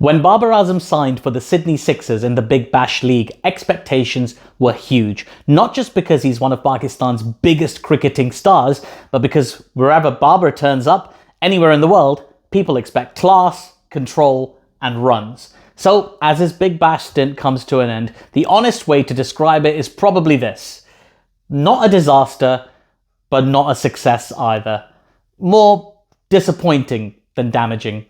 When Babar Azam signed for the Sydney Sixers in the Big Bash League, expectations were huge. Not just because he's one of Pakistan's biggest cricketing stars, but because wherever Babar turns up, anywhere in the world, people expect class, control, and runs. So, as his Big Bash stint comes to an end, the honest way to describe it is probably this. Not a disaster, but not a success either. More disappointing than damaging.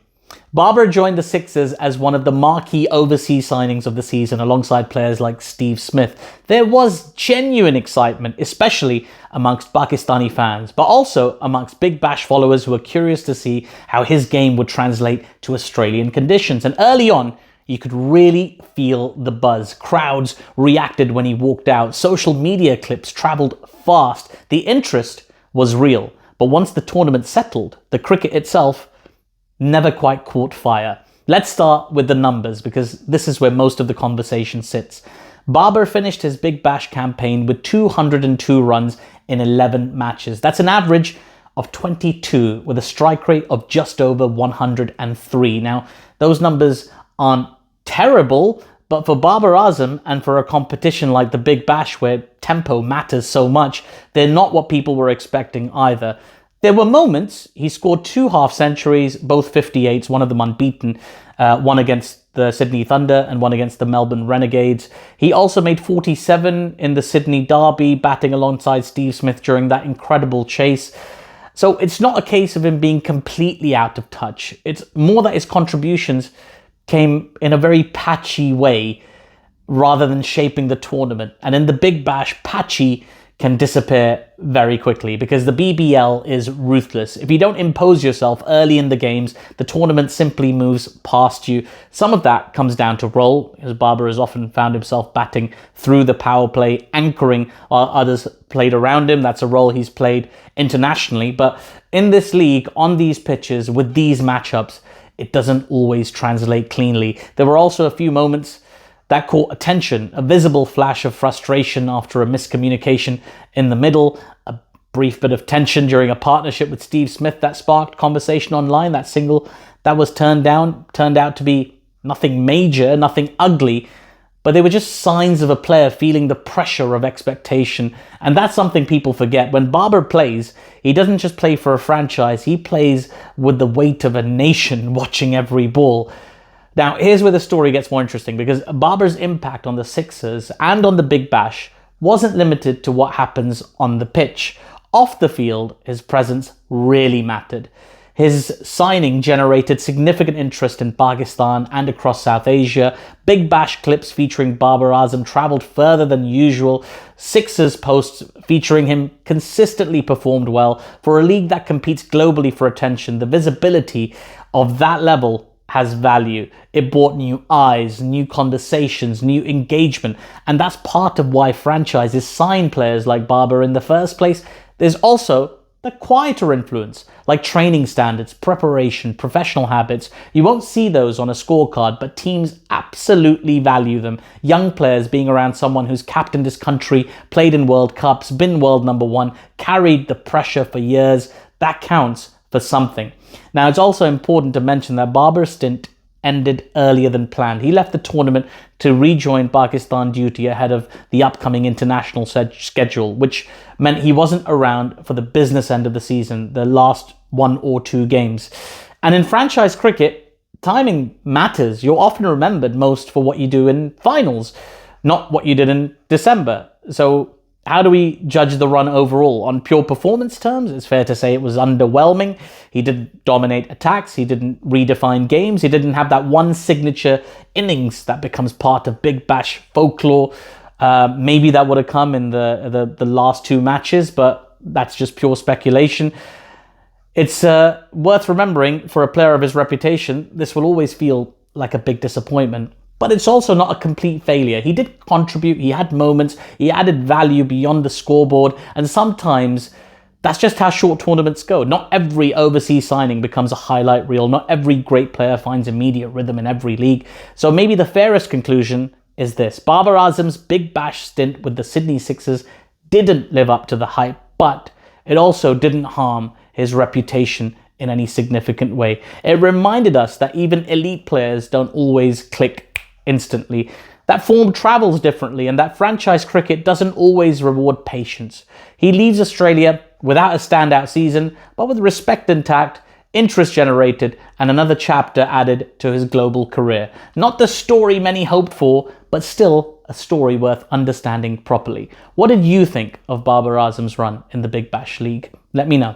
Babar joined the Sixers as one of the marquee overseas signings of the season alongside players like Steve Smith. There was genuine excitement, especially amongst Pakistani fans, but also amongst Big Bash followers who were curious to see how his game would translate to Australian conditions. And early on, you could really feel the buzz. Crowds reacted when he walked out. Social media clips traveled fast. The interest was real. But once the tournament settled, the cricket itself never quite caught fire. Let's start with the numbers because this is where most of the conversation sits. Babar finished his Big Bash campaign with 202 runs in 11 matches. That's an average of 22 with a strike rate of just over 103. Now, those numbers aren't terrible, but for Babar Azam and for a competition like the Big Bash where tempo matters so much, they're not what people were expecting either. There were moments he scored 2 half-centuries, both 58s, one of them unbeaten, one against the Sydney Thunder and one against the Melbourne Renegades. He also made 47 in the Sydney Derby, batting alongside Steve Smith during that incredible chase. So it's not a case of him being completely out of touch. It's more that his contributions came in a very patchy way rather than shaping the tournament. And in the Big Bash, patchy can disappear very quickly because the BBL is ruthless. If you don't impose yourself early in the games, the tournament simply moves past you. Some of that comes down to role, as Babar has often found himself batting through the power play, anchoring while others played around him. That's a role he's played internationally. But in this league, on these pitches, with these matchups, it doesn't always translate cleanly. There were also a few moments that caught attention, a visible flash of frustration after a miscommunication in the middle, a brief bit of tension during a partnership with Steve Smith that sparked conversation online. That single that was turned down turned out to be nothing major, nothing ugly, but they were just signs of a player feeling the pressure of expectation. And that's something people forget. When Babar plays, he doesn't just play for a franchise, he plays with the weight of a nation watching every ball. Now, here's where the story gets more interesting because Babar's impact on the Sixers and on the Big Bash wasn't limited to what happens on the pitch. Off the field, his presence really mattered. His signing generated significant interest in Pakistan and across South Asia. Big Bash clips featuring Babar Azam travelled further than usual. Sixers posts featuring him consistently performed well. For a league that competes globally for attention, the visibility of that level has value. It brought new eyes, new conversations, new engagement. And that's part of why franchises sign players like Babar in the first place. There's also the quieter influence, like training standards, preparation, professional habits. You won't see those on a scorecard, but teams absolutely value them. Young players being around someone who's captained his country, played in World Cups, been world number one, carried the pressure for years, that counts for something. Now, it's also important to mention that Babar's stint ended earlier than planned. He left the tournament to rejoin Pakistan duty ahead of the upcoming international schedule, which meant he wasn't around for the business end of the season, the last 1 or 2 games. And in franchise cricket, timing matters. You're often remembered most for what you do in finals, not what you did in December. So how do we judge the run overall? On pure performance terms, it's fair to say it was underwhelming. He didn't dominate attacks. He didn't redefine games. He didn't have that one signature innings that becomes part of Big Bash folklore. Maybe that would have come in the last 2 matches, but that's just pure speculation. It's worth remembering for a player of his reputation, this will always feel like a big disappointment. But it's also not a complete failure. He did contribute, he had moments, he added value beyond the scoreboard, and sometimes that's just how short tournaments go. Not every overseas signing becomes a highlight reel. Not every great player finds immediate rhythm in every league. So maybe the fairest conclusion is this. Babar Azam's Big Bash stint with the Sydney Sixers didn't live up to the hype, but it also didn't harm his reputation in any significant way. It reminded us that even elite players don't always click instantly, that form travels differently, and that franchise cricket doesn't always reward patience. He leaves Australia without a standout season, but with respect intact, interest generated, and another chapter added to his global career. Not the story many hoped for, but still a story worth understanding properly. What did you think of Babar Azam's run in the Big Bash League? Let me know.